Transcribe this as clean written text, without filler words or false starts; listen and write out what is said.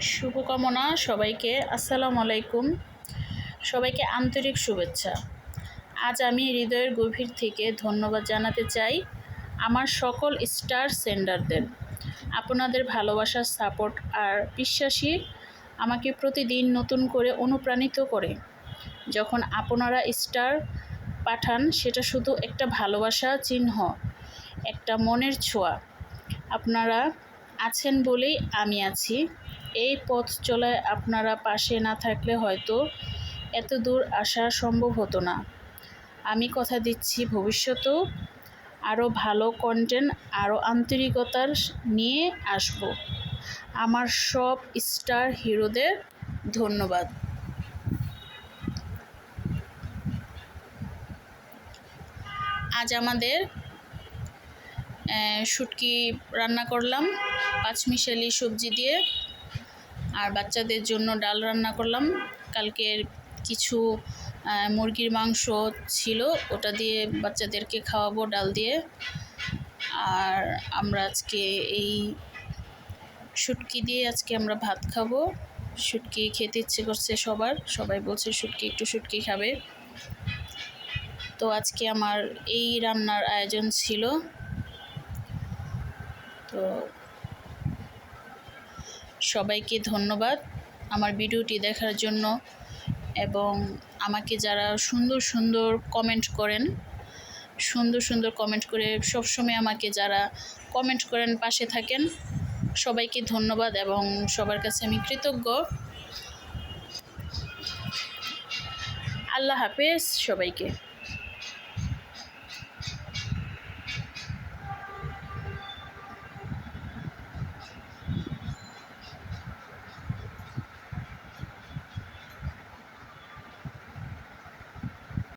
শুভকামনা সবাইকে। আসসালামু আলাইকুম। সবাইকে আন্তরিক শুভেচ্ছা। আজ আমি হৃদয়ের গভীর থেকে ধন্যবাদ জানাতে চাই আমার সকল স্টার সেন্ডারদের। আপনাদের ভালোবাসার সাপোর্ট আর বিশ্বাসই আমাকে প্রতিদিন নতুন করে অনুপ্রাণিত করে। যখন আপনারা স্টার পাঠান সেটা শুধু একটা ভালোবাসা চিহ্ন, একটা মনের ছোঁয়া। আপনারা আছেন বলেই আমি আছি। এই পথ চলায় আপনারা পাশে না থাকলে হয়তো এত দূর আসা সম্ভব হতো না। আমি কথা দিচ্ছি ভবিষ্যতেও আরও ভালো কন্টেন্ট, আরও আন্তরিকতার নিয়ে আসব। আমার সব স্টার হিরোদের ধন্যবাদ। আজ আমাদের শুটকি রান্না করলাম পাঁচমিশালি সবজি দিয়ে, আর বাচ্চাদের জন্য ডাল রান্না করলাম। কালকের কিছু মুরগির মাংস ছিল, ওটা দিয়ে বাচ্চাদেরকে খাওয়াবো ডাল দিয়ে। আর আমরা আজকে এই শুটকি দিয়ে আজকে আমরা ভাত খাবো। শুটকি খেতে ইচ্ছে করছে সবাই বলছে শুটকি খাবে। তো আজকে আমার এই রান্নার আয়োজন ছিল। তো সবাইকে ধন্যবাদ আমার ভিডিওটি দেখার জন্য, এবং আমাকে যারা সুন্দর সুন্দর কমেন্ট করে সবসময় আমাকে যারা কমেন্ট করেন, পাশে থাকেন, সবাইকে ধন্যবাদ এবং সবার কাছে আমি কৃতজ্ঞ। আল্লাহ হাফেজ সবাইকে।